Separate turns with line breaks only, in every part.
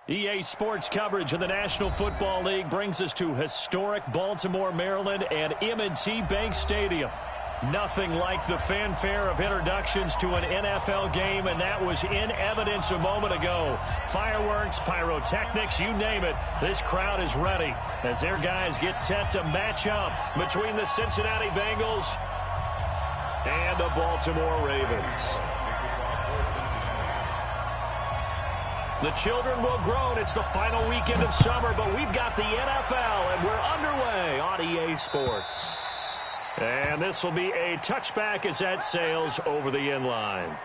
EA Sports coverage of the National Football League brings us to historic Baltimore, Maryland, and M&T Bank Stadium. Nothing like the fanfare of introductions to an NFL game, and that was in evidence a moment ago. Fireworks, pyrotechnics, you name it. This crowd is ready as their guys get set to match up between the Cincinnati Bengals and the Baltimore Ravens. The children will groan. It's the final weekend of summer, but we've got the NFL, and we're underway on EA Sports. And this will be a touchback as that sails over the end line.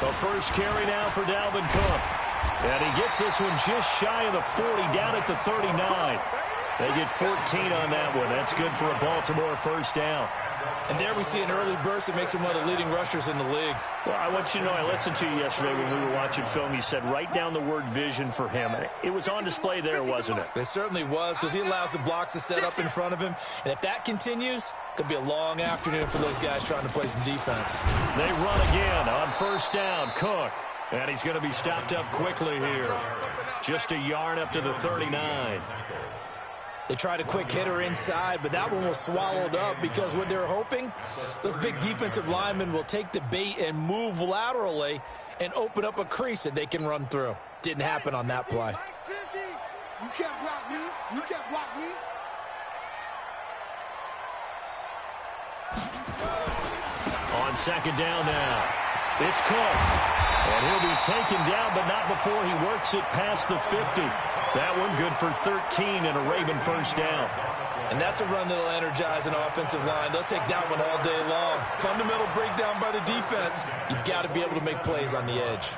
The first carry now for Dalvin Cook. And he gets this one just shy of the 40, down at the 39. They get 14 on that one. That's good for a Baltimore first down.
And there we see an early burst that makes him one of the leading rushers in the league.
Well, I want you to know, I listened to you yesterday when we were watching film. You said write down the word vision for him. It was on display there, wasn't it?
It certainly was, because he allows the blocks to set up in front of him. And if that continues, it could be a long afternoon for those guys trying to play some defense.
They run again on first down. Cook. And he's going to be stopped up quickly here. Just a yard up to the 39.
They tried a quick hitter inside, but that one was swallowed up because what they're hoping, those big defensive linemen will take the bait and move laterally and open up a crease that they can run through. Didn't happen on that play.
You can't block me. You can't block me.
On second down now. It's Cook. And he'll be taken down, but not before he works it past the 50. That one good for 13 and a Raven first down.
And that's a run that'll energize an offensive line. They'll take that one all day long. Fundamental breakdown by the defense. You've got to be able to make plays on the edge.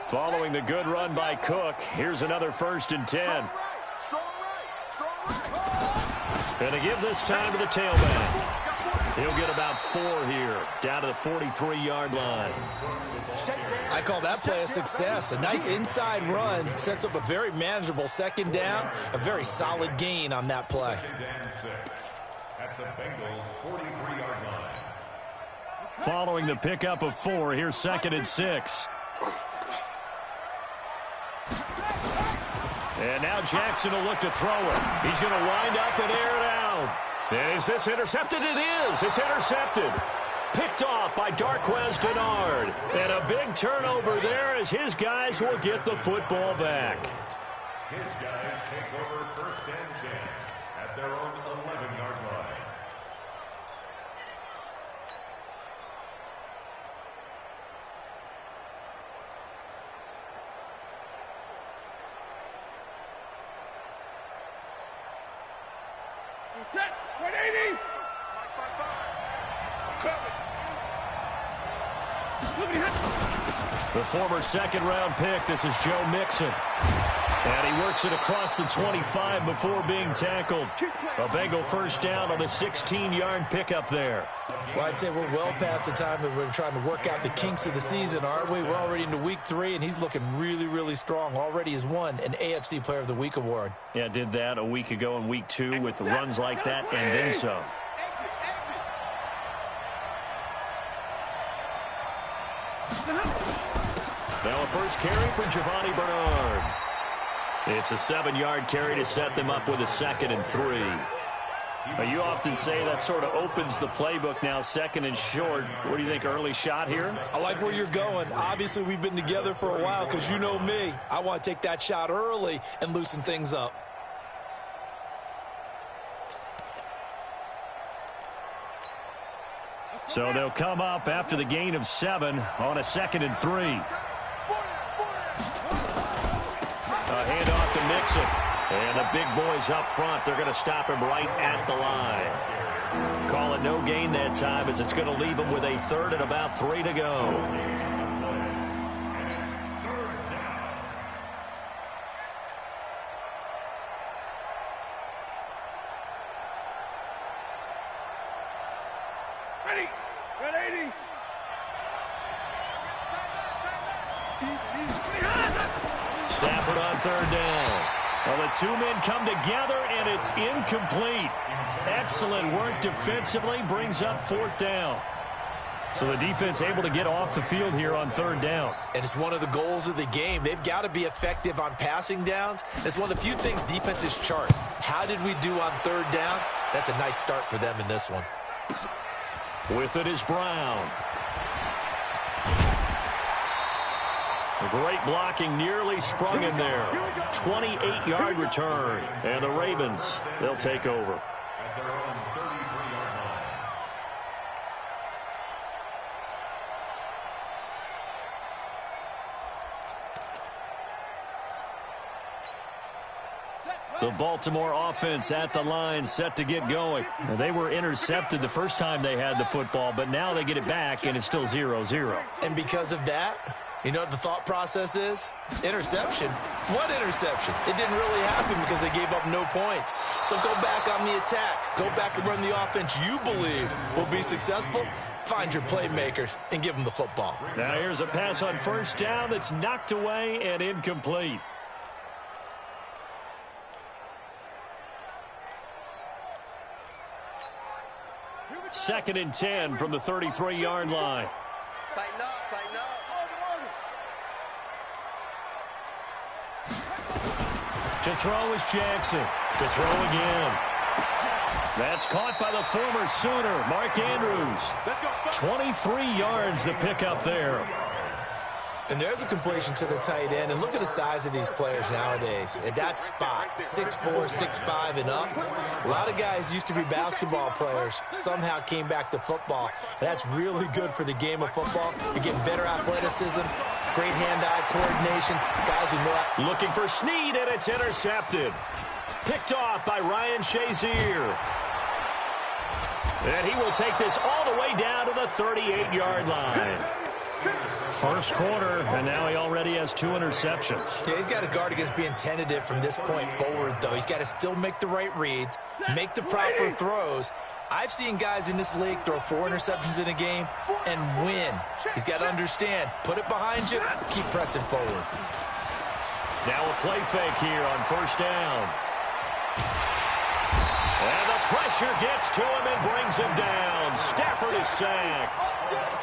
Following the good run by Cook, here's another 1st and 10. And to give this time to the tailback. He'll get about 4 here, down to the 43-yard line.
I call that play a success. A nice inside run sets up a very manageable second down, a very solid gain on that play.
Following the pickup of 4, here's 2nd and 6. And now Jackson will look to throw it. He's going to wind up and air it out. Is this intercepted? It is. It's intercepted. Picked off by Darquez Denard. And a big turnover there as his guys will get the football back.
His guys take over 1st and 10 at their own 11-yard line.
Set. 180.
The former 2nd-round pick, this is Joe Mixon. And he works it across the 25 before being tackled. A Bengal first down on the 16-yard pickup there.
Well, I'd say we're well past the time that we're trying to work out the kinks of the season, aren't we? We're already into week 3, and he's looking really, really strong. Already has won an AFC Player of the Week award.
Yeah, did that a week ago in week 2 with runs like that and then some. Now a first carry for Giovanni Bernard. It's a 7-yard carry to set them up with a 2nd and 3. Now, you often say that sort of opens the playbook now, 2nd and short. What do you think, early shot here?
I like where you're going. Obviously, we've been together for a while because you know me. I want to take that shot early and loosen things up.
So they'll come up after the gain of 7 on a 2nd and 3. A handoff to Mixon. And the big boys up front, they're going to stop him right at the line. Call it no gain that time as it's going to leave him with a 3rd and about 3 to go.
Ready. 180.
Stafford on third down. Well, the two men come together, and it's incomplete. Excellent work defensively, brings up fourth down. So the defense able to get off the field here on third down.
And it's one of the goals of the game. They've got to be effective on passing downs. It's one of the few things defenses chart. How did we do on third down? That's a nice start for them in this one.
With it is Brown. Great blocking, nearly sprung in there. 28-yard return. And the Ravens, they'll take over.
At their own 33-yard line.
The Baltimore offense at the line, set to get going. Now, they were intercepted the first time they had the football, but now they get it back, and it's still 0-0.
And because of that, you know what the thought process is? Interception. What interception? It didn't really happen because they gave up no points. So go back on the attack. Go back and run the offense you believe will be successful. Find your playmakers and give them the football.
Now here's a pass on first down that's knocked away and incomplete. Second and 10 from the 33-yard line.
Tighten up, tighten up.
To throw is Jackson. To throw again. That's caught by the former Sooner, Mark Andrews. 23 yards the pickup there.
And there's a completion to the tight end. And look at the size of these players nowadays. At that spot, 6'4", 6'5", and up. A lot of guys used to be basketball players, somehow came back to football. And that's really good for the game of football. You're getting better athleticism, great hand-eye coordination. Guys who know how.
Looking for Snead, and it's intercepted. Picked off by Ryan Shazier. And he will take this all the way down to the 38-yard line. First quarter, and now he already has 2 interceptions.
Yeah, he's got to guard against being tentative from this point forward, though. He's got to still make the right reads, make the proper throws. I've seen guys in this league throw 4 interceptions in a game and win. He's got to understand, put it behind you, keep pressing forward.
Now a play fake here on first down. And the pressure gets to him and brings him down. Stafford is sacked.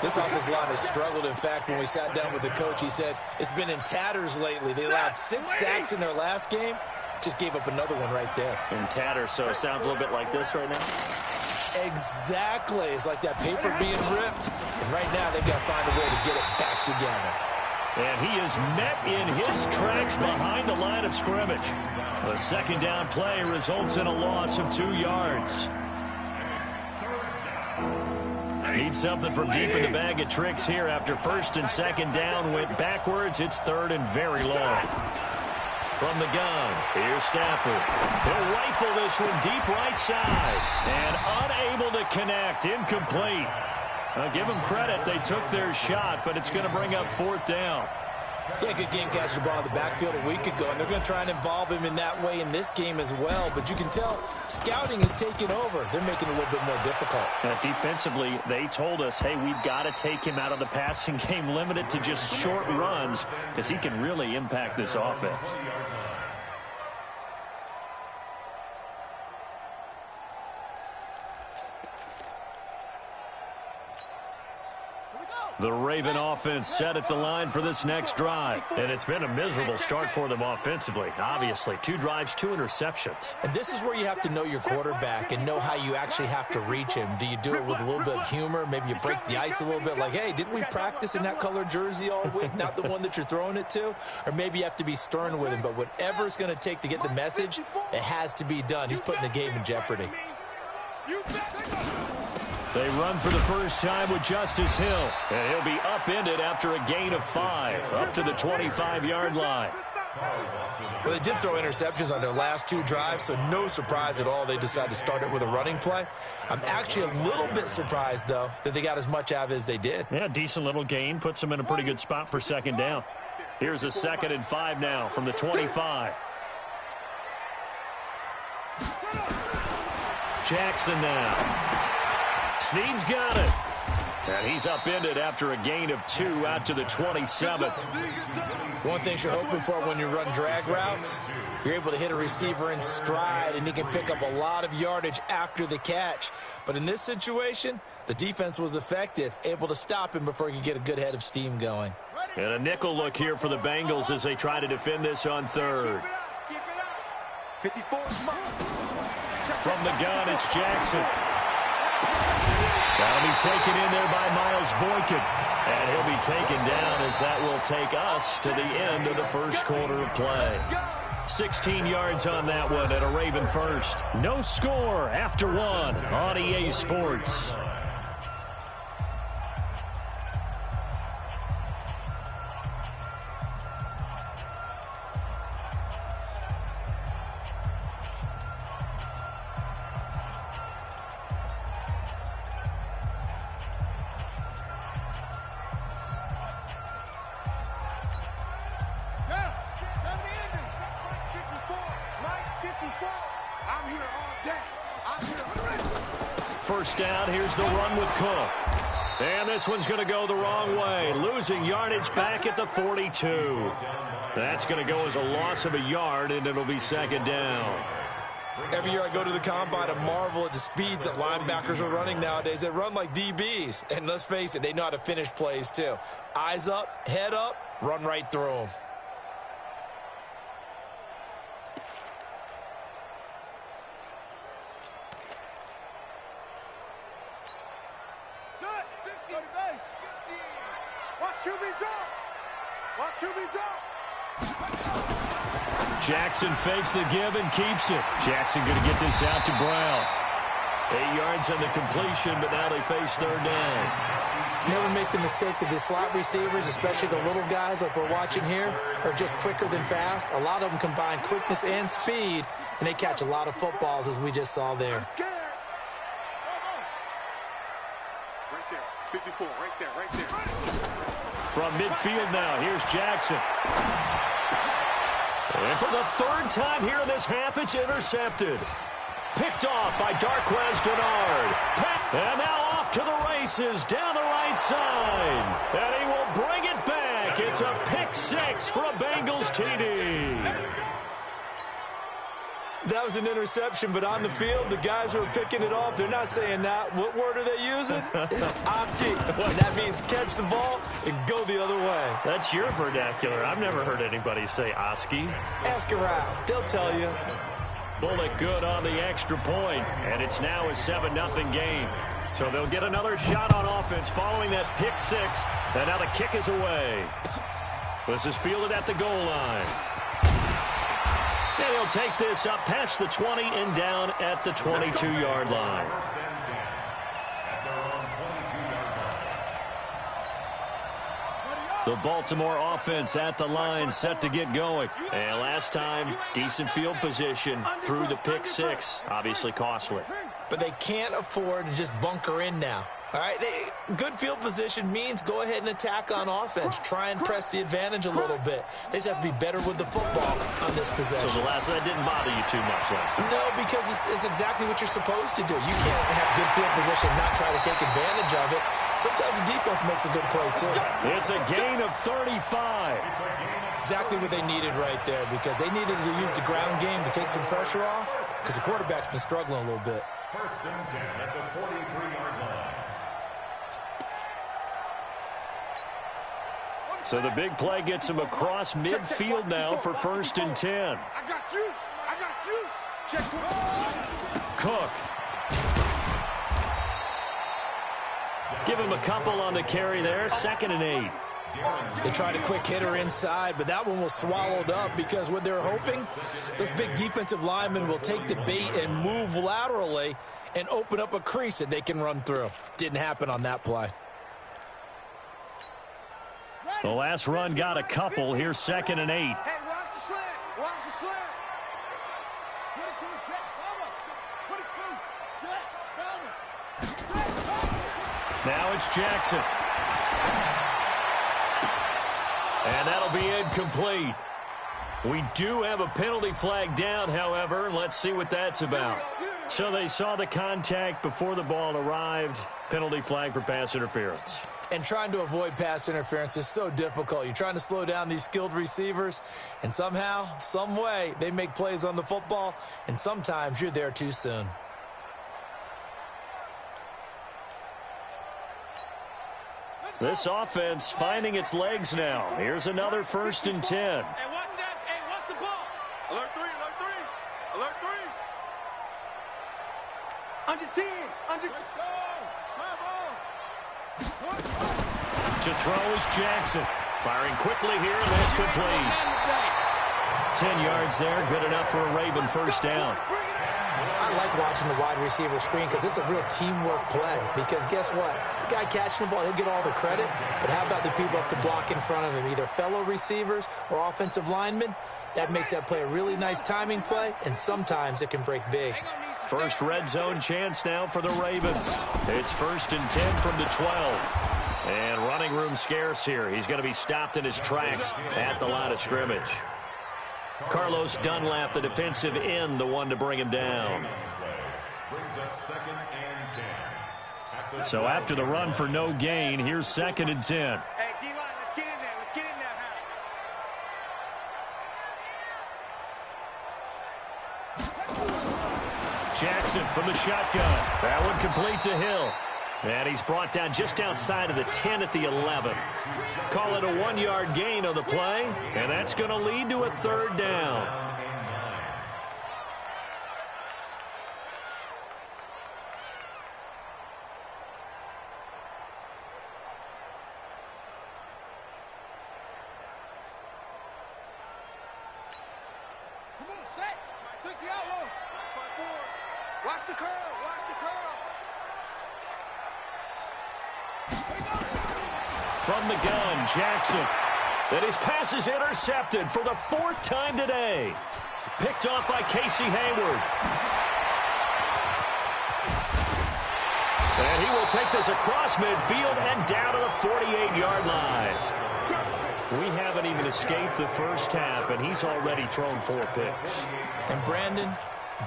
This offensive line has struggled. In fact, when we sat down with the coach, he said it's been in tatters lately. They allowed 6 sacks in their last game. Just gave up another one right there.
In tatters, so it sounds a little bit like this right now.
Exactly. It's like that paper being ripped. And right now, they've got to find a way to get it back together.
And he is met in his tracks behind the line of scrimmage. The second down play results in a loss of 2 yards. Need something from deep in the bag of tricks here after first and second down went backwards. It's third and very long. From the gun, here's Stafford. He'll rifle this one deep right side. And unable to connect, incomplete. Give them credit, they took their shot, but it's going to bring up fourth down.
Yeah, good game catching the ball in the backfield a week ago, and they're going to try and involve him in that way in this game as well. But you can tell scouting is taking over. They're making it a little bit more difficult.
Defensively, they told us, hey, we've got to take him out of the passing game, limited to just short runs, because he can really impact this offense. The Raven offense set at the line for this next drive. And it's been a miserable start for them offensively. Obviously, 2 drives, 2 interceptions.
And this is where you have to know your quarterback and know how you actually have to reach him. Do you do it with a little bit of humor? Maybe you break the ice a little bit like, hey, didn't we practice in that colored jersey all week? Not the one that you're throwing it to? Or maybe you have to be stern with him. But whatever it's going to take to get the message, it has to be done. He's putting the game in jeopardy.
They run for the first time with Justice Hill. And he'll be upended after a gain of 5, up to the 25-yard line.
Well, they did throw interceptions on their last 2 drives, so no surprise at all they decided to start it with a running play. I'm actually a little bit surprised, though, that they got as much out of it as they did.
Yeah, decent little gain. Puts them in a pretty good spot for second down. Here's a 2nd and 5 now from the 25. Jackson now. Snead's got it. And he's upended after a gain of 2 out to the 27.
One thing you're hoping for when you run drag routes, you're able to hit a receiver in stride, and he can pick up a lot of yardage after the catch. But in this situation, the defense was effective, able to stop him before he could get a good head of steam going.
And a nickel look here for the Bengals as they try to defend this on third. From the gun, it's Jackson. That'll be taken in there by Miles Boykin. And he'll be taken down as that will take us to the end of the first quarter of play. 16 yards on that one and a Raven first. No score after 1 on EA Sports. First down, here's the run with Cook. And this one's going to go the wrong way. Losing yardage back at the 42. That's going to go as a loss of a yard, and it'll be second down.
Every year I go to the combine, I marvel at the speeds that linebackers are running nowadays. They run like DBs. And let's face it, they know how to finish plays too. Eyes up, head up, run right through them.
Jackson fakes the give and keeps it. Jackson going to get this out to Brown. 8 yards on the completion, but now they face third down.
Never make the mistake that the slot receivers, especially the little guys like we're watching here, are just quicker than fast. A lot of them combine quickness and speed, and they catch a lot of footballs, as we just saw there.
Right there, 54, right there.
From midfield now, here's Jackson. And for the third time here in this half, it's intercepted. Picked off by Darquez Denard. And now off to the races down the right side. And he will bring it back. It's a pick 6 for a Bengals TD.
That was an interception, but on the field, the guys who are picking it off, they're not saying that. What word are they using? It's Oski. And that means catch the ball and go the other way.
That's your vernacular. I've never heard anybody say Oski.
Ask around. They'll tell you.
Bullet good on the extra point, and it's now a 7-0 game. So they'll get another shot on offense following that pick 6, and now the kick is away. This is fielded at the goal line. And he'll take this up past the 20 and down at the 22-yard line. The Baltimore offense at the line set to get going. And last time, decent field position through the pick 6. Obviously costly.
But they can't afford to just bunker in now. All right, good field position means go ahead and attack on offense. Try and press the advantage a little bit. They just have to be better with the football on this possession.
So that didn't bother you too much last time?
No, because it's exactly what you're supposed to do. You can't have good field position and not try to take advantage of it. Sometimes the defense makes a good play, too.
It's a gain of 35.
Exactly what they needed right there, because they needed to use the ground game to take some pressure off, because the quarterback's been struggling a little bit.
First and 10 at the 43-yard line.
So the big play gets him across midfield now for first and 10.
I got you. Check to
Cook. Give him a couple on the carry there. 2nd and 8.
They tried a quick hitter inside, but that one was swallowed up because what they're hoping, those big defensive linemen will take the bait and move laterally and open up a crease that they can run through. Didn't happen on that play.
The last run got a couple. Here's 2nd and 8.
Hey, watch the slant. Watch the slant. 22, jet, Bama. 22, jet, Bama.
Now it's Jackson. And that'll be incomplete. We do have a penalty flag down, however. Let's see what that's about. So they saw the contact before the ball arrived. Penalty flag for pass interference.
And trying to avoid pass interference is so difficult. You're trying to slow down these skilled receivers, and somehow, some way, they make plays on the football, and sometimes you're there too soon.
This offense finding its legs now. Here's another 1st and 10.
Hey, watch that. Hey, watch the ball. Alert 3, alert 3. Alert 3. Under 10. Under. Let's go.
To throw is Jackson. Firing quickly here, and that's complete. 10 yards there, good enough for a Raven 1st down.
I like watching the wide receiver screen because it's a real teamwork play. Because guess what? The guy catching the ball, he'll get all the credit. But how about the people have to block in front of him, either fellow receivers or offensive linemen? That makes that play a really nice timing play, and sometimes it can break big.
First red zone chance now for the Ravens. It's 1st and 10 from the 12. And running room scarce here. He's going to be stopped in his tracks at the line of scrimmage. Carlos Dunlap, the defensive end, the one to bring him down. So after the run for no gain, here's 2nd and 10.
Hey, D-line, let's get in there. Let's get in there,
Jackson from the shotgun. That one complete to Hill. And he's brought down just outside of the 10 at the 11. Call it a 1-yard gain on the play, and that's going to lead to a 3rd down.
Come on, set. 60 out low. Watch the curl. Watch the curls.
From the gun, Jackson. And his pass is intercepted for the 4th time today. Picked off by Casey Hayward. And he will take this across midfield and down to the 48-yard line. We haven't even escaped the first half, and he's already thrown 4 picks.
And Brandon,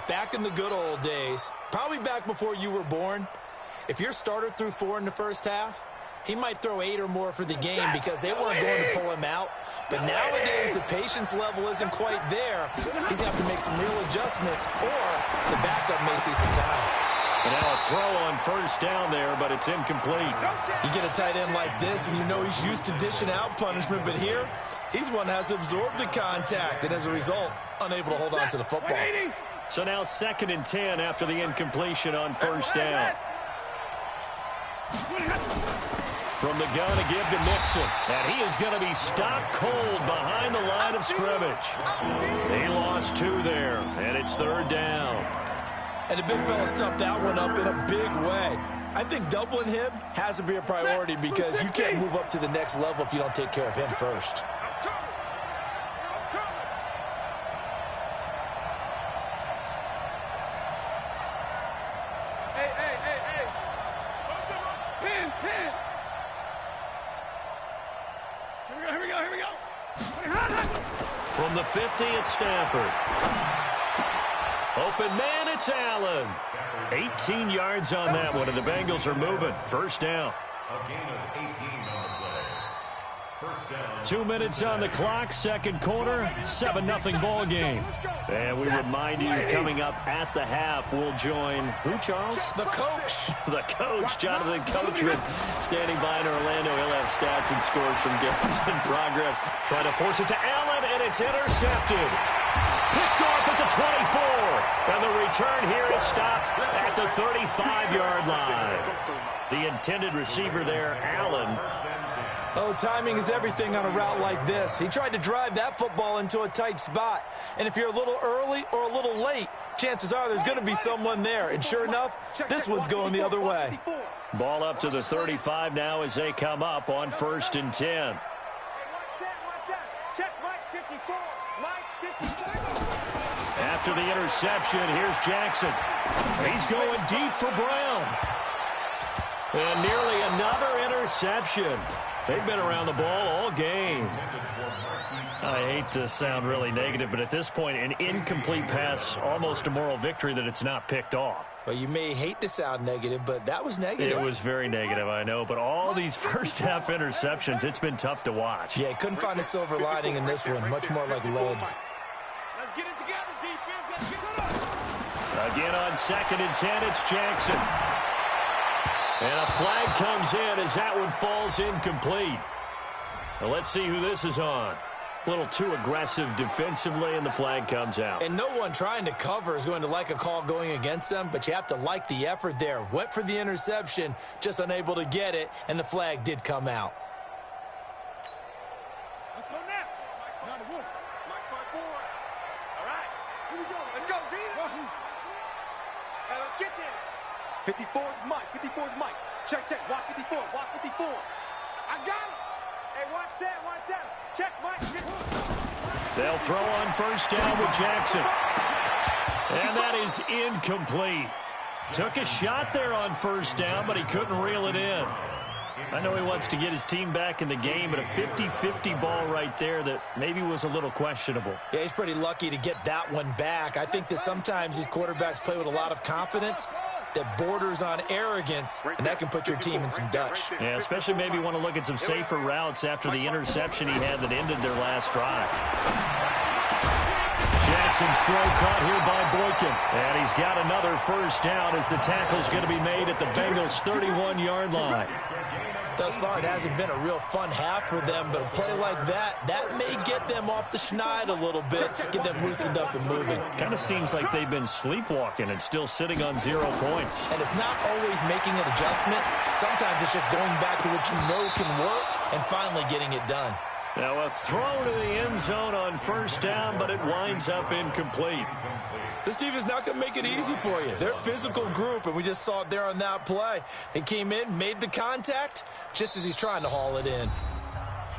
back in the good old days, probably back before you were born, if your starter threw 4 in the first half, he might throw 8 or more for the game because they weren't going to pull him out. But nowadays, the patience level isn't quite there. He's going to have to make some real adjustments, or the backup may see some time.
And now a throw on 1st down there, but it's incomplete.
You get a tight end like this, and you know he's used to dishing out punishment, but here, he's one that has to absorb the contact, and as a result, unable to hold on to the football.
So now 2nd and 10 after the incompletion on 1st down. From the gun, a give to Mixon. And he is going to be stopped cold behind the line of scrimmage. He lost 2 there, and it's 3rd down.
And the big fella stuffed that one up in a big way. I think doubling him has to be a priority because you can't move up to the next level if you don't take care of him first.
From the 50, it's Stafford. Open man, it's Allen. 18 yards on that one, and the Bengals are moving. 1st down.
A gain of 18 on the play. 1st down.
2 minutes on the clock, 2nd quarter, 7-0 ball game. And we remind you, coming up at the half, we'll join who, Charles?
The coach.
The coach, Jonathan Coachman, standing by in Orlando. He'll have stats and scores from games in progress. Trying to force it to Allen, and it's intercepted. Picked off at the 24. And the return here is stopped at the 35-yard line. The intended receiver there, Allen.
Oh, timing is everything on a route like this. He tried to drive that football into a tight spot. And if you're a little early or a little late, chances are there's going to be someone there. And sure enough, this one's going the other way.
Ball up to the 35 now as they come up on 1st and 10. After the interception, here's Jackson. He's going deep for Brown. And nearly another interception. They've been around the ball all game. I hate to sound really negative, but at this point, an incomplete pass, almost a moral victory that it's not picked off.
Well, you may hate to sound negative, but that was negative.
It was very negative, I know, but all these first-half interceptions, it's been tough to watch.
Yeah, couldn't find a silver lining in this one, much more like lead.
Let's get it together, defense. Let's get it up.
Again on 2nd and 10, it's Jackson. And a flag comes in as that one falls incomplete. Now let's see who this is on. A little too aggressive defensively, and the flag comes out.
And no one trying to cover is going to like a call going against them, but you have to like the effort there. Went for the interception, just unable to get it, and the flag did come out.
Let's go now. Not a wolf. Mike's my forward. All right. Here we go. Let's go, D. Hey, let's get this. 54 is Mike. 54 is Mike. Check, check. Watch 54. Watch 54. I got it. Hey, watch that. Watch that. Check, Mike.
They'll throw on 1st down with Jackson. And that is incomplete. Took a shot there on 1st down, but he couldn't reel it in. I know he wants to get his team back in the game, but a 50-50 ball right there that maybe was a little questionable.
Yeah, he's pretty lucky to get that one back. I think that sometimes these quarterbacks play with a lot of confidence that borders on arrogance, and that can put your team in some Dutch.
Yeah, especially maybe want to look at some safer routes after the interception he had that ended their last drive. Jackson's throw caught here by Boykin. And he's got another 1st down as the tackle's going to be made at the Bengals' 31-yard line.
Thus far, it hasn't been a real fun half for them, but a play like that may get them off the schneid a little bit, get them loosened up and moving.
Kind of seems like they've been sleepwalking and still sitting on 0 points.
And it's not always making an adjustment. Sometimes it's just going back to what you know can work and finally getting it done.
Now a throw to the end zone on 1st down, but it winds up incomplete.
This defense is not going to make it easy for you. They're a physical group, and we just saw it there on that play. They came in, made the contact, just as he's trying to haul it in.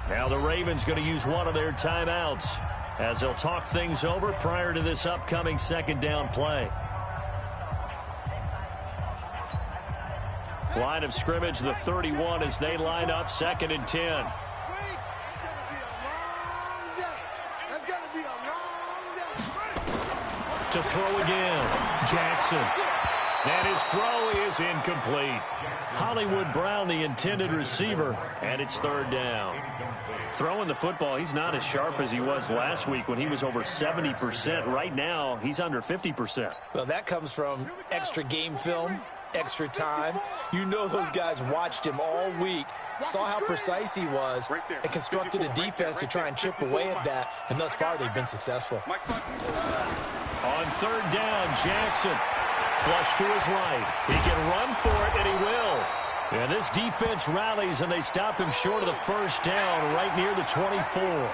Now the Ravens going to use one of their timeouts as they'll talk things over prior to this upcoming 2nd down play. Line of scrimmage, the 31 as they line up 2nd and 10. To throw again, Jackson. And his throw is incomplete. Hollywood Brown, the intended receiver, and it's 3rd down. Throwing the football, he's not as sharp as he was last week when he was over 70%. Right now, he's under 50%.
Well, that comes from extra game film, extra time. You know those guys watched him all week, saw how precise he was, and constructed a defense to try and chip away at that, and thus far they've been successful.
On 3rd down, Jackson. Flush to his right. He can run for it, and he will. And this defense rallies, and they stop him short of the 1st down right near the 24.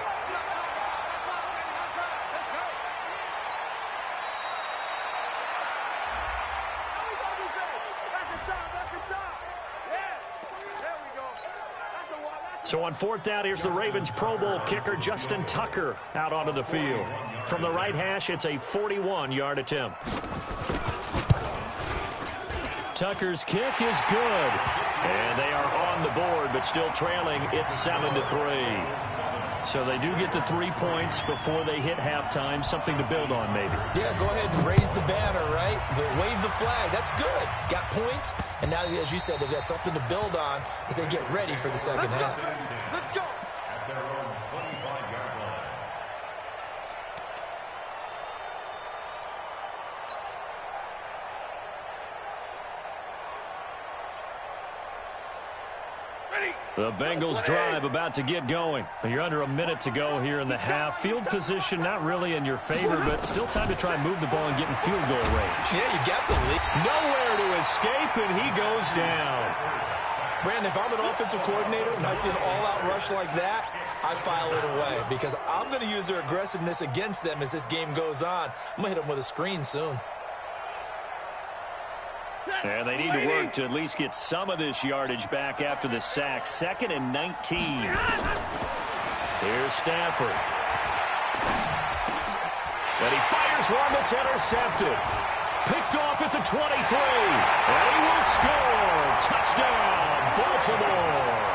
So on 4th down, here's the Ravens Pro Bowl kicker, Justin Tucker, out onto the field. From the right hash, it's a 41-yard attempt. Tucker's kick is good. And they are on the board, but still trailing. It's 7-3. So they do get the 3 points before they hit halftime. Something to build on, maybe.
Yeah, go ahead and raise the banner, right? Wave the flag. That's good. Got points. And now, as you said, they've got something to build on as they get ready for the 2nd half.
Let's go.
At their own 25-yard line.
The Bengals drive about to get going. You're under a minute to go here in the half. Field position not really in your favor, but still time to try and move the ball and get in field goal range.
Yeah, you got the lead.
Nowhere to escape, and he goes down.
Brandon, if I'm an offensive coordinator and I see an all-out rush like that, I file it away because I'm going to use their aggressiveness against them as this game goes on. I'm going to hit them with a screen soon.
And they need to work to at least get some of this yardage back after the sack. 2nd and 19. Here's Stafford. And he fires one that's intercepted. Picked off at the 23. And he will score. Touchdown, Baltimore.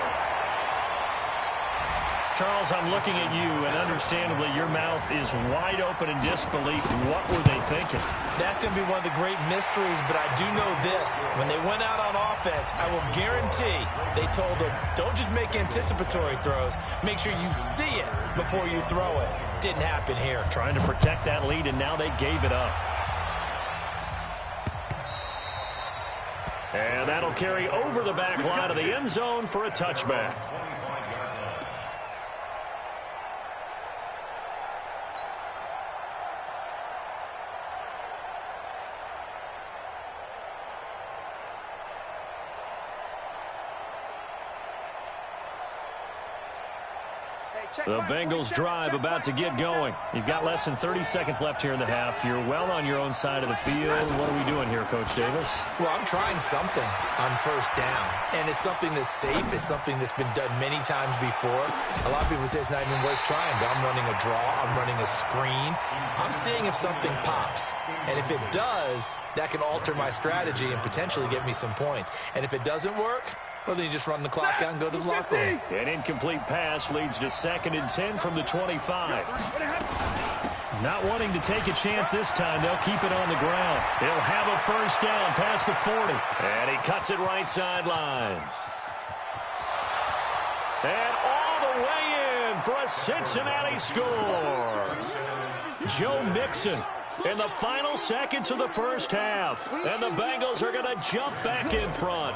Charles, I'm looking at you, and understandably, your mouth is wide open in disbelief. What were they thinking?
That's going to be one of the great mysteries, but I do know this. When they went out on offense, I will guarantee they told them, don't just make anticipatory throws. Make sure you see it before you throw it. Didn't happen here.
Trying to protect that lead, and now they gave it up. And that'll carry over the back line of the end zone for a touchback. The Bengals drive about to get going. You've got less than 30 seconds left here in the half. You're well on your own side of the field. What are we doing here, Coach Davis?
Well, I'm trying something on first down, and it's something that's safe. It's something that's been done many times before. A lot of people say it's not even worth trying, but I'm running a draw. I'm running a screen. I'm seeing if something pops, and if it does, that can alter my strategy and potentially get me some points. And if it doesn't work, well, then you just run the clock out and go to the locker room.
An incomplete pass leads to 2nd and 10 from the 25. Not wanting to take a chance this time, they'll keep it on the ground. He'll have a first down past the 40. And he cuts it right sideline. And all the way in for a Cincinnati score. Joe Mixon in the final seconds of the first half. And the Bengals are going to jump back in front.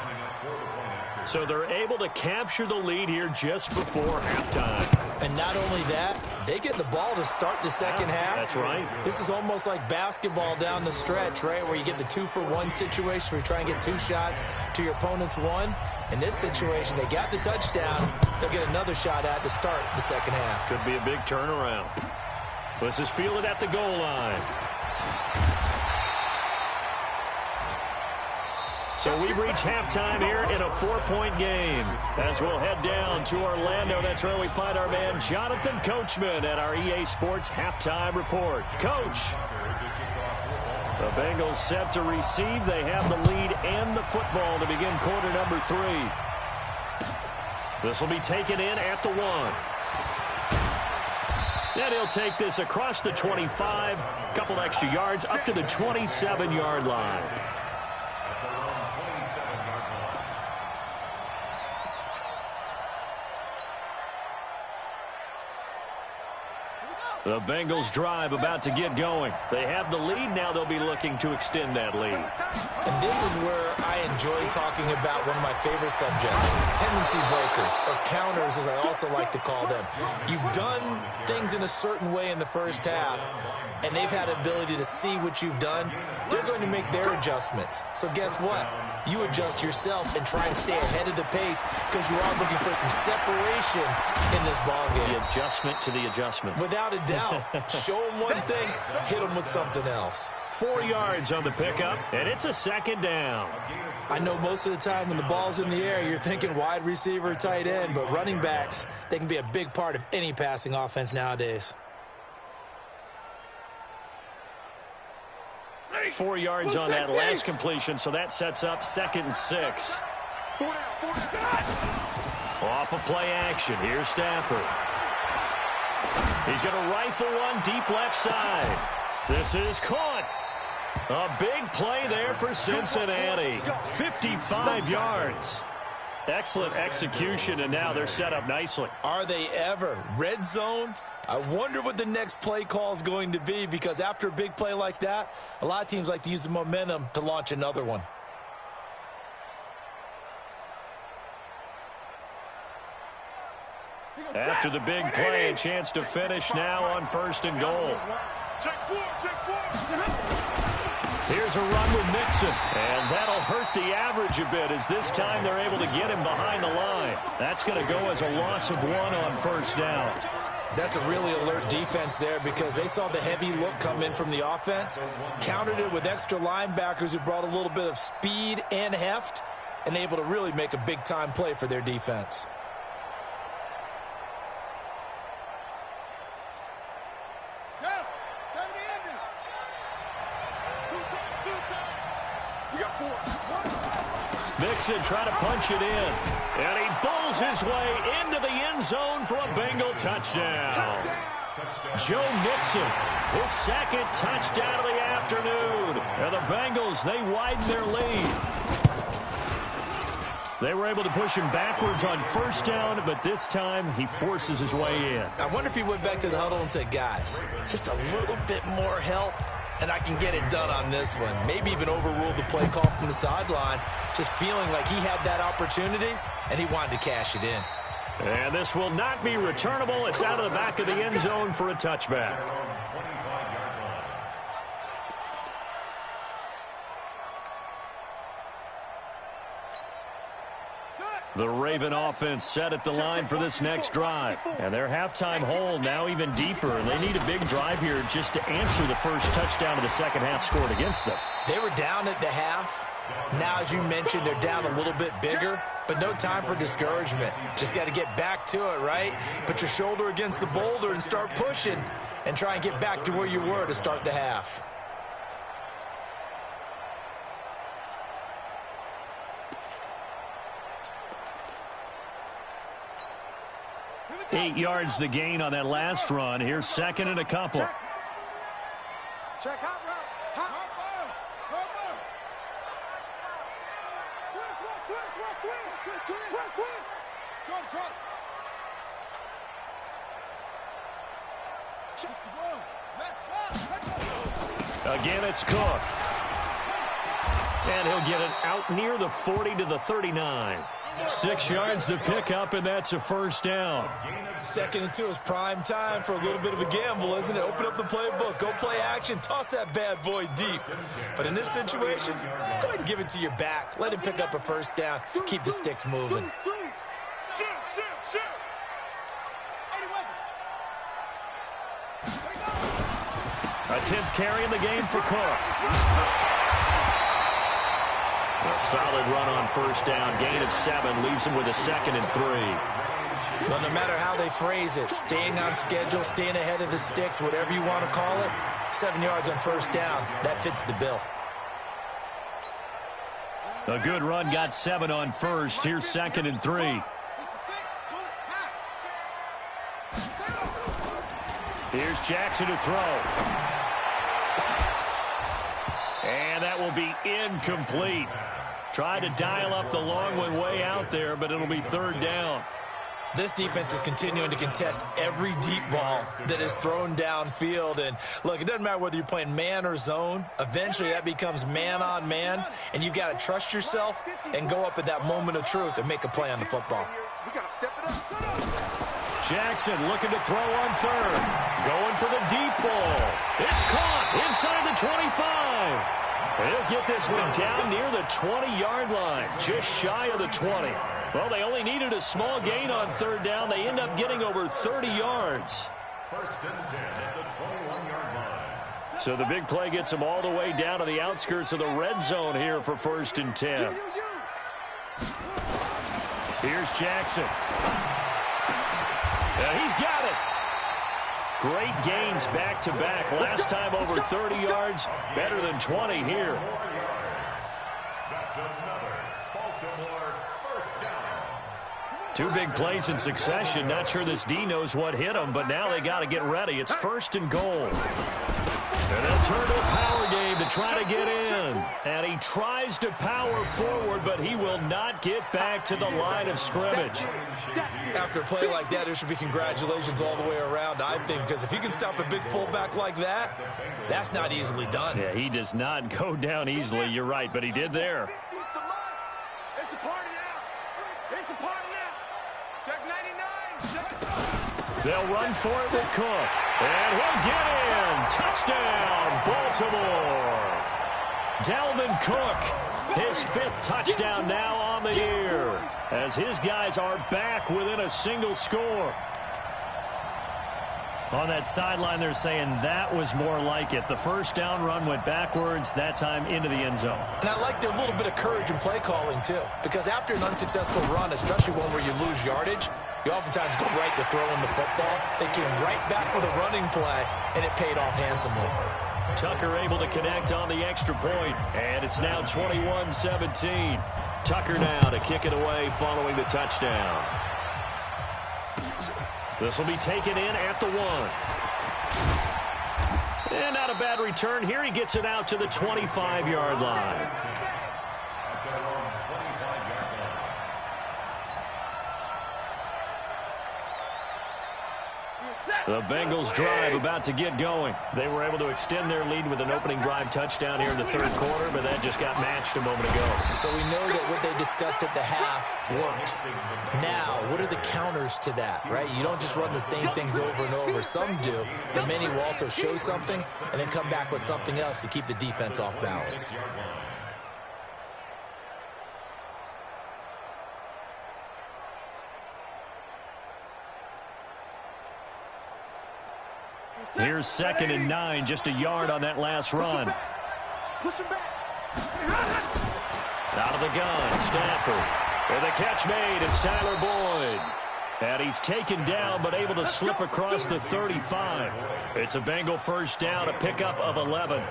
So they're able to capture the lead here just before halftime.
And not only that, they get the ball to start the second half.
That's right.
This is almost like basketball down the stretch, right, where you get the 2-for-1 situation where you try and get 2 shots to your opponent's 1. In this situation, they got the touchdown. They'll get another shot at to start the second half.
Could be a big turnaround. This is fielded at the goal line. So we've reached halftime here in a 4-point game. As we'll head down to Orlando, that's where we find our man Jonathan Coachman at our EA Sports Halftime Report. Coach, the Bengals set to receive. They have the lead and the football to begin quarter number 3. This will be taken in at the 1. And he'll take this across the 25, a couple extra yards up to the 27-yard line. The Bengals drive about to get going. They have the lead. Now they'll be looking to extend that lead.
And this is where I enjoy talking about one of my favorite subjects, tendency breakers, or counters as I also like to call them. You've done things in a certain way in the first half, and they've had ability to see what you've done. They're going to make their adjustments. So guess what? You adjust yourself and try and stay ahead of the pace because you are looking for some separation in this ballgame.
The adjustment to the adjustment.
Without a doubt. Show them one thing, hit them with something else.
4 yards on the pickup, and it's a 2nd down.
I know most of the time when the ball's in the air, you're thinking wide receiver, tight end, but running backs, they can be a big part of any passing offense nowadays.
4 yards on that last completion, so that sets up 2nd and 6. Off of play action, here's Stafford. He's going to rifle one deep left side. This is caught. A big play there for Cincinnati. 55 yards. Excellent execution, and now they're set up nicely.
Are they ever? Red zone? I wonder what the next play call is going to be, because after a big play like that, a lot of teams like to use the momentum to launch another one.
After the big play, a chance to finish now on 1st and goal. Here's a run with Mixon, and that'll hurt the average a bit as this time they're able to get him behind the line. That's going to go as a loss of 1 on 1st down.
That's a really alert defense there because they saw the heavy look come in from the offense, countered it with extra linebackers who brought a little bit of speed and heft, and able to really make a big-time play for their defense.
Mixon trying to punch it in. And he bowls his way into the end zone for a Bengal touchdown. Joe Mixon, his second touchdown of the afternoon. And the Bengals, they widen their lead. They were able to push him backwards on first down, but this time he forces his way in.
I wonder if he went back to the huddle and said, guys, just a little bit more help, and I can get it done on this one. Maybe even overruled the play call from the sideline, just feeling like he had that opportunity, and he wanted to cash it in.
And this will not be returnable. It's out of the back of the end zone for a touchback. The Raven offense set at the line for this next drive. And their halftime hole now even deeper. And they need a big drive here just to answer the first touchdown of the second half scored against them.
They were down at the half. Now, as you mentioned, they're down a little bit bigger. But no time for discouragement. Just got to get back to it, right? Put your shoulder against the boulder and start pushing. And try and get back to where you were to start the half.
8 yards the gain on that last run. Here's second and a couple.
Check hot route. Hot route. Twist.
Again, it's Cook. And he'll get it out near the 40 to the 39. 6 yards the pickup, and that's a first down.
2nd and 2 is prime time for a little bit of a gamble, isn't it? Open up the playbook, go play action, toss that bad boy deep. But in this situation, go ahead and give it to your back. Let him pick up a first down. Keep the sticks moving.
A 10th carry in the game for Cook. A solid run on first down. Gain of 7 leaves him with a 2nd and 3.
Well, no matter how they phrase it, staying on schedule, staying ahead of the sticks, whatever you want to call it, 7 yards on first down, that fits the bill.
A good run got 7 on first. Here's 2nd and 3. Here's Jackson to throw. And that will be incomplete. Try to dial up the long one way out there, but it'll be 3rd down.
This defense is continuing to contest every deep ball that is thrown downfield. And, look, it doesn't matter whether you're playing man or zone. Eventually, that becomes man on man, and you've got to trust yourself and go up at that moment of truth and make a play on the football.
Jackson looking to throw on 3rd. Going for the deep ball. It's caught inside the 25. He'll get this one down near the 20-yard line, just shy of the 20. Well, they only needed a small gain on 3rd down. They end up getting over 30 yards.
1st and 10 at the 21-yard line.
So the big play gets them all the way down to the outskirts of the red zone here for 1st and 10. Here's Jackson. And he's got it. Great gains back-to-back. Last time over 30 yards, better than 20 here.
That's another Baltimore first down.
2 big plays in succession. Not sure this D knows what hit him, but now they got to get ready. It's 1st and goal. And they'll turn to a power game to try to get in. And he tries to power forward, but he will not get back to the line of scrimmage.
After a play like that, there should be congratulations all the way around, I think, because if you can stop a big fullback like that, that's not easily done.
Yeah, he does not go down easily. You're right, but he did there.
It's a party now. It's a party now. Check 99.
They'll run for it with Cook. And he'll get in. Touchdown, Baltimore. Dalvin Cook, his 5th touchdown now on the year, as his guys are back within a single score. On that sideline, they're saying that was more like it. The first down run went backwards, that time into the end zone.
And I like their little bit of courage in play calling, too, because after an unsuccessful run, especially one where you lose yardage, you oftentimes go right to throwing the football. They came right back with a running play, and it paid off handsomely.
Tucker able to connect on the extra point, and it's now 21-17. Tucker now to kick it away following the touchdown. This will be taken in at the 1. And not a bad return here. He gets it out to the 25-yard line. The Bengals drive about to get going. They were able to extend their lead with an opening drive touchdown here in the third quarter, but that just got matched a moment ago.
So we know that what they discussed at the half worked. Now, what are the counters to that, right? You don't just run the same things over and over. Some do, but many will also show something and then come back with something else to keep the defense off balance.
Here's 2nd and 9, just a yard on that last run.
Push him back.
Out of the gun, Stafford. With a catch made, it's Tyler Boyd. And he's taken down, but able to slip across the 35. It's a Bengal first down, a pickup of 11.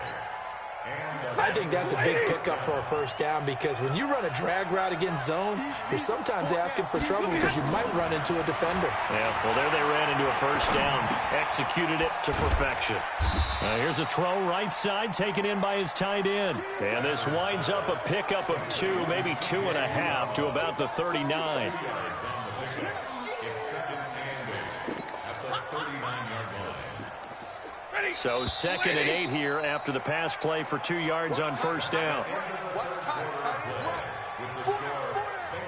I think that's a big pickup for a first down because when you run a drag route against zone, you're sometimes asking for trouble because you might run into a defender.
Yeah, well, there they ran into a first down. Executed it to perfection. Here's a throw right side, taken in by his tight end. And this winds up a pickup of 2, maybe 2.5 to about the 39. So 2nd and 8 here after the pass play for 2 yards on first down.
Watch time. Time is right.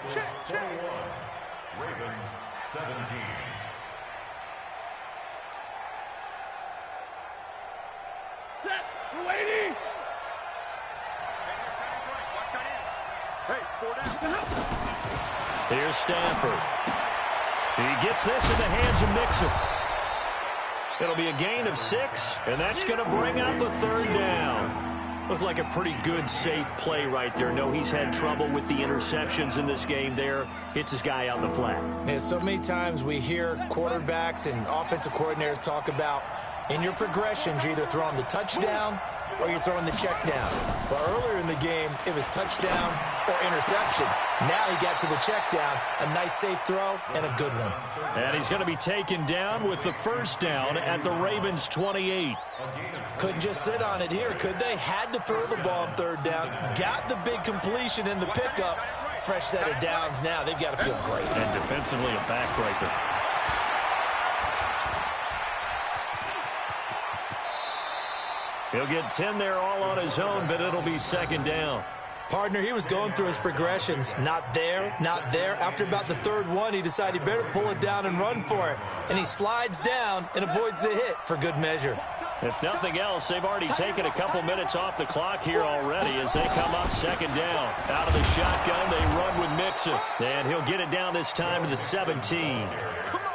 Check.
Ravens 17.
Set. We're waiting. Hey, 4 down.
Here's Stafford. He gets this in the hands of Mixon. It'll be a gain of 6, and that's going to bring up a 3rd down. Looked like a pretty good, safe play right there. No, he's had trouble with the interceptions in this game there. Hits his guy out in the flat.
Yeah, so many times we hear quarterbacks and offensive coordinators talk about in your progressions, you're either throwing the touchdown or you're throwing the check down. But earlier in the game, it was touchdown or interception. Now he got to the check down, a nice safe throw, and a good one.
And he's going to be taken down with the first down at the Ravens 28.
Couldn't just sit on it here, could they? Had to throw the ball on 3rd down. Got the big completion in the pickup. Fresh set of downs now. They've got to feel great.
And defensively, a backbreaker. He'll get 10 there all on his own, but it'll be 2nd down.
Partner, he was going through his progressions. Not there, not there. After about the 3rd one, he decided he better pull it down and run for it. And he slides down and avoids the hit for good measure.
If nothing else, they've already taken a couple minutes off the clock here already as they come up 2nd down. Out of the shotgun, they run with Mixon. And he'll get it down this time to the 17.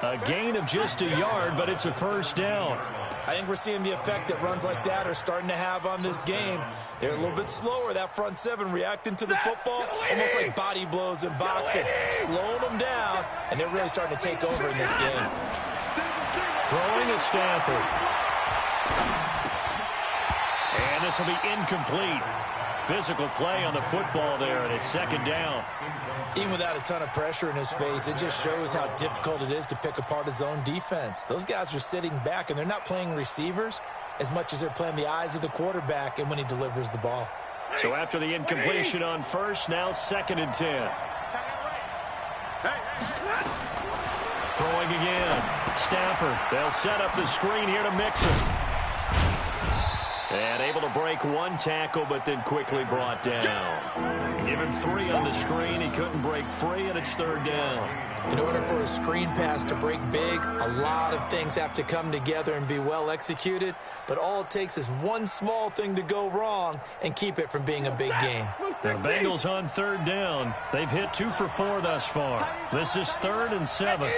A gain of just a yard, but it's a first down.
I think we're seeing the effect that runs like that are starting to have on this game. They're a little bit slower, that front 7, reacting to the football, almost like body blows in boxing, slowing them down, and they're really starting to take over in this game.
Throwing is Stafford. And this will be incomplete. Physical play on the football there, and it's 2nd down.
Even without a ton of pressure in his face, it just shows how difficult it is to pick apart his own defense. Those guys are sitting back, and they're not playing receivers as much as they're playing the eyes of the quarterback and when he delivers the ball.
So after the incompletion on first, now 2nd and 10. Throwing again. Stafford. They'll set up the screen here to Mixon. And able to break one tackle, but then quickly brought down. Give him 3 on the screen. He couldn't break free, and it's 3rd down.
In order for a screen pass to break big, a lot of things have to come together and be well executed. But all it takes is one small thing to go wrong and keep it from being a big game.
The Bengals on 3rd down. They've hit 2 for 4 thus far. This is 3rd and 7.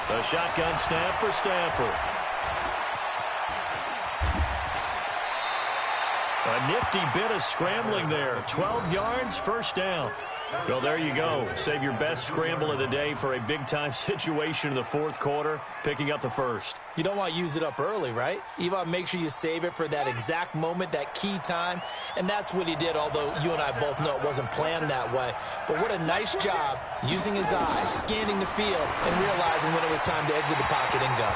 A shotgun snap for Stafford. A nifty bit of scrambling there. 12 yards, first down. Well, there you go. Save your best scramble of the day for a big-time situation in the fourth quarter, picking up the first.
You don't want to use it up early, right? You want to make sure you save it for that exact moment, that key time, and that's what he did, although you and I both know it wasn't planned that way. But what a nice job using his eyes, scanning the field, and realizing when it was time to exit the pocket and go.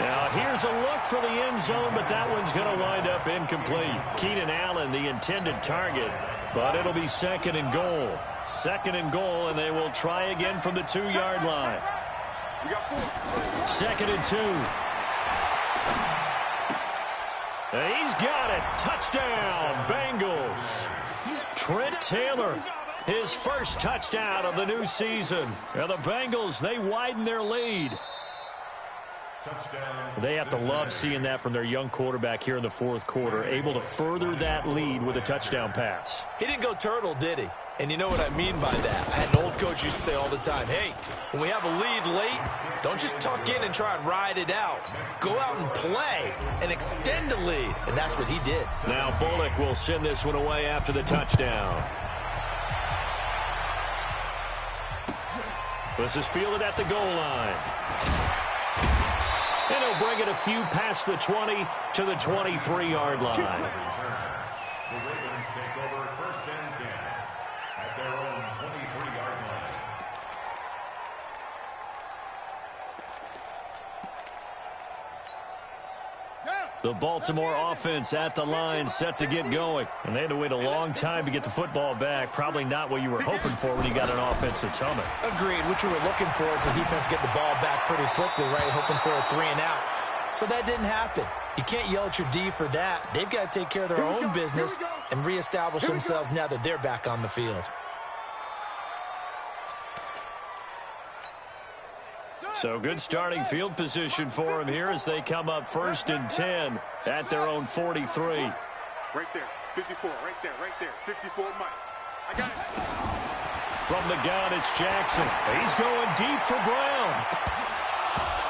Now, here's a look for the end zone, but that one's going to wind up incomplete. Keenan Allen, the intended target, but it'll be second and goal. Second and goal, and they will try again from the 2-yard line. Second and 2. And he's got it. Touchdown, Bengals. Trent Taylor, his first touchdown of the new season. And the Bengals, they widen their lead. They have to love seeing that from their young quarterback here in the fourth quarter, able to further that lead with a touchdown pass.
He didn't go turtle, did he? And you know what I mean by that. I had an old coach used to say all the time, hey, when we have a lead late, don't just tuck in and try and ride it out. Go out and play and extend the lead. And that's what he did.
Now Bullock will send this one away after the touchdown. This is fielded at the goal line. And he'll bring it a few past the 20 to the 23-yard line.
The Ravens take over first and 10 at their own 23-yard line.
The Baltimore offense at the line, set to get going. And they had to wait a long time to get the football back. Probably not what you were hoping for when you got an offense that's humming.
Agreed. What you were looking for is the defense get the ball back pretty quickly, right? Hoping for a 3 and out. So that didn't happen. You can't yell at your D for that. They've got to take care of their own business and reestablish themselves now that they're back on the field.
So good starting field position for them here as they come up first and 10 at their own 43.
Right there, 54, right there, 54, Mike. I got it.
From the gun, it's Jackson. He's going deep for Brown.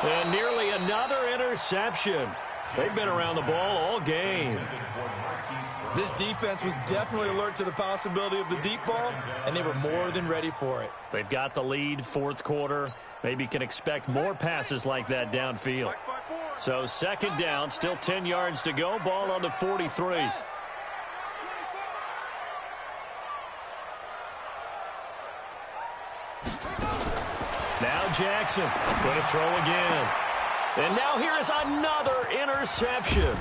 And nearly another interception. They've been around the ball all game.
This defense was definitely alert to the possibility of the deep ball, and they were more than ready for it.
They've got the lead, fourth quarter. Maybe can expect more passes like that downfield. So second down, still 10 yards to go. Ball on the 43. Now Jackson going to throw again. And now here is another interception.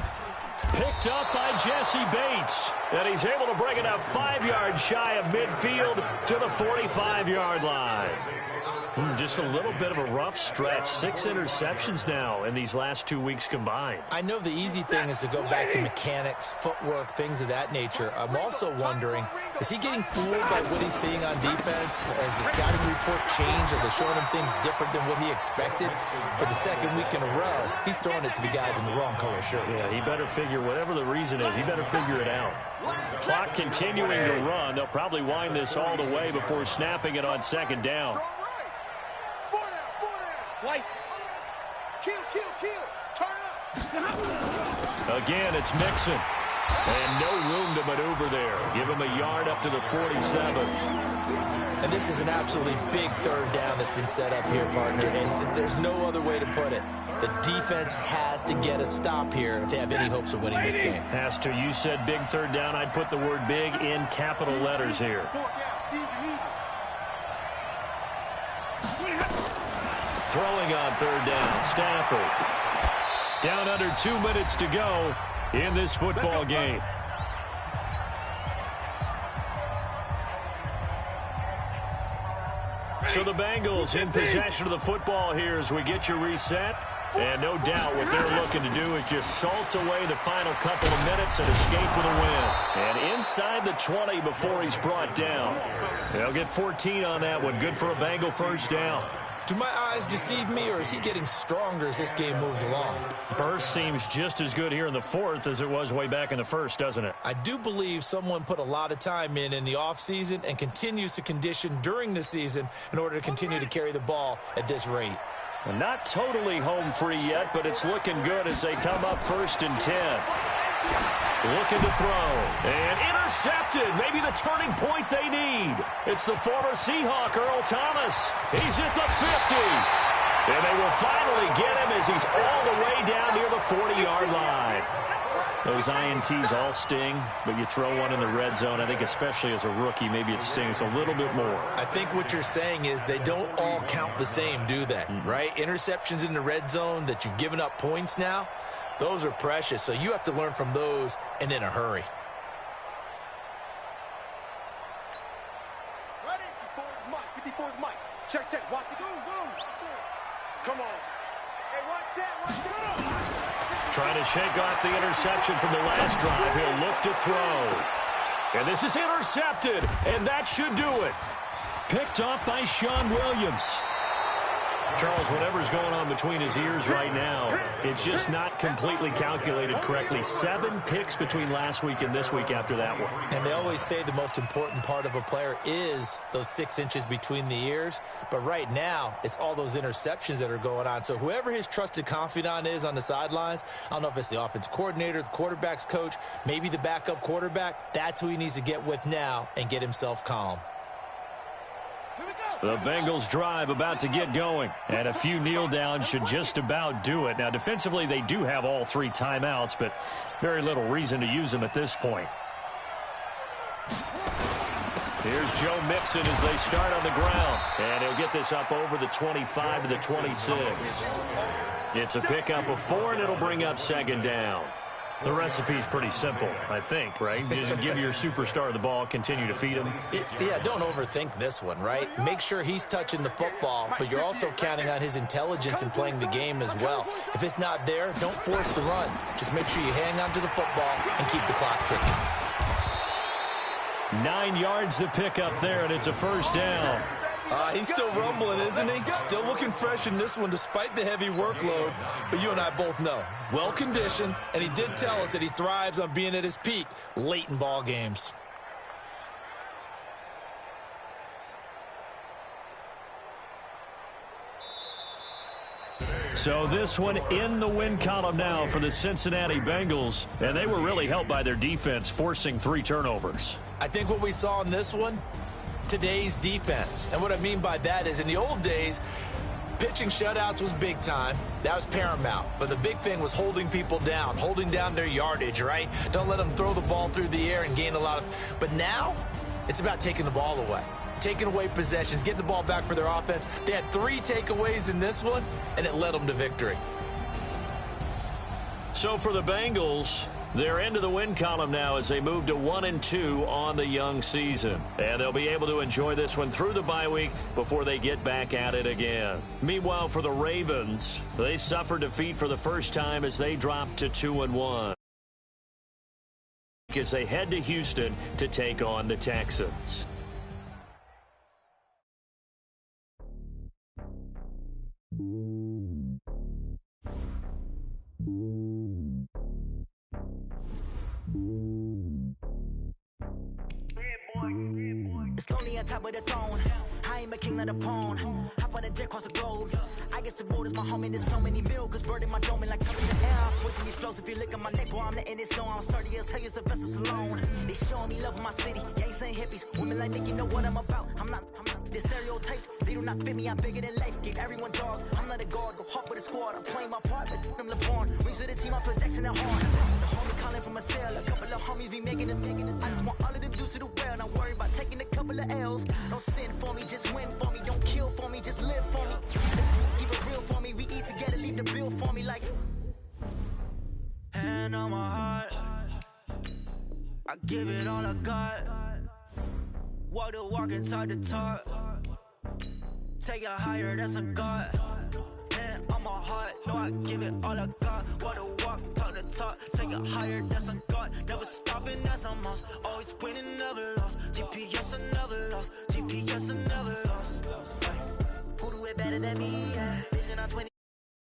Picked up by Jesse Bates. And he's able to bring it up 5 yards shy of midfield to the 45-yard line. Just a little bit of a rough stretch. 6 interceptions now in these last 2 weeks combined.
I know the easy thing is to go back to mechanics, footwork, things of that nature. I'm also wondering, is he getting fooled by what he's seeing on defense? Has the scouting report changed? Are they showing him things different than what he expected? For the second week in a row, he's throwing it to the guys in the wrong color shirts.
Yeah, he better figure, whatever the reason is, he better figure it out. Clock continuing to run. They'll probably wind this all the way before snapping it on second down.
White. Kill. Turn up.
Again, it's Mixon. And no room to maneuver there. Give him a yard up to the 47.
And this is an absolutely big third down that's been set up here, partner. And there's no other way to put it. The defense has to get a stop here if they have any hopes of winning this game.
Has to. You said big third down. I'd put the word big in capital letters here. Throwing on third down, Stafford. Down under 2 minutes to go in this football game. So the Bengals in possession of the football here as we get you reset. And no doubt what they're looking to do is just salt away the final couple of minutes and escape with a win. And inside the 20 before he's brought down. They'll get 14 on that one. Good for a Bengal first down.
Do my eyes deceive me, or is he getting stronger as this game moves along?
First seems just as good here in the fourth as it was way back in the first, doesn't it?
I do believe someone put a lot of time in the offseason and continues to condition during the season in order to continue to carry the ball at this rate.
Well, not totally home free yet, but it's looking good as they come up first and 10. Looking to throw. And intercepted. Maybe the turning point they need. It's the former Seahawk, Earl Thomas. He's at the 50. And they will finally get him as he's all the way down near the 40-yard line. Those INTs all sting, but you throw one in the red zone. I think especially as a rookie, maybe it stings a little bit more.
I think what you're saying is they don't all count the same, do they? Right? Interceptions in the red zone that you've given up points now, those are precious. So you have to learn from those and in a hurry.
Ready? 54's Mike. 54's Mike. Check, check. Watch the zoom, zoom. Come on. Hey, watch that. Watch that.
Trying to shake off the interception from the last drive. He'll look to throw. And this is intercepted, and that should do it. Picked off by Sean Williams. Charles, whatever's going on between his ears right now, it's just not completely calculated correctly. 7 picks between last week and this week after that one.
And they always say the most important part of a player is those 6 inches between the ears. But right now, it's all those interceptions that are going on. So whoever his trusted confidant is on the sidelines, I don't know if it's the offensive coordinator, the quarterback's coach, maybe the backup quarterback, that's who he needs to get with now and get himself calm.
The Bengals drive about to get going, and a few kneel downs should just about do it. Now, defensively, they do have all 3 timeouts, but very little reason to use them at this point. Here's Joe Mixon as they start on the ground, and he'll get this up over the 25 to the 26. It's a pickup of 4, and it'll bring up second down. The recipe's pretty simple, I think, right? Just give your superstar the ball, continue to feed him.
Yeah, don't overthink this one, right? Make sure he's touching the football, but you're also counting on his intelligence in playing the game as well. If it's not there, don't force the run. Just make sure you hang on to the football and keep the clock ticking.
9 yards to pick up there, and it's a first down.
He's still rumbling, isn't he? Still looking fresh in this one despite the heavy workload. But you and I both know, well-conditioned, and he did tell us that he thrives on being at his peak late in ball games.
So this one in the win column now for the Cincinnati Bengals, and they were really helped by their defense forcing 3 turnovers.
I think what we saw in this one, today's defense. And what I mean by that is in the old days, pitching shutouts was big time. That was paramount. But the big thing was holding people down, holding down their yardage, right? Don't let them throw the ball through the air and gain a lot of... But now, it's about taking the ball away. Taking away possessions, getting the ball back for their offense. They had 3 takeaways in this one, and it led them to victory.
So for the Bengals, they're into the win column now as they move to 1-2 on the young season. And they'll be able to enjoy this one through the bye week before they get back at it again. Meanwhile, for the Ravens, they suffered defeat for the first time as they dropped to 2-1. As they head to Houston to take on the Texans.
It's lonely on top of the throne. I ain't a king of the pawn. Hop on a jet across the globe. I guess the road is my home and there's so many milkers burning my dome and like tumbling the air. I'm switching these flows. If you look at my neck, boy, I'm letting it snow. I'm sturdy as hell, as Sylvester Stallone. They showing me love in my city. Gangsta and hippies. Women like me, you know what I'm about. I'm not the stereotypes. They do not fit me. I'm bigger than life. Give everyone jaws. I'm not a guard. Go hard with a squad. I'm playing my part. Like them LeBron. Rings to the team. I feel Jackson and hard. The homie calling from a cell. A couple of homies be making it. I just want all of them juice to the well. Not worry about taking a couple of L's. Don't sin for me, just win for me. Don't kill for me, just live for me. Keep it real for me. We eat together, leave the bill for me like. Hand on my heart, I give it all I got. Walk the walk and talk the talk. Take it higher, that's a God. Hand on my heart, no, I give it all I got. Walk the walk, talk the talk. Take it higher, that's a God. Never stopping, that's a must. Always winning, never lost. GPS, I never lost. GPS, I never lost. Who do it better than me?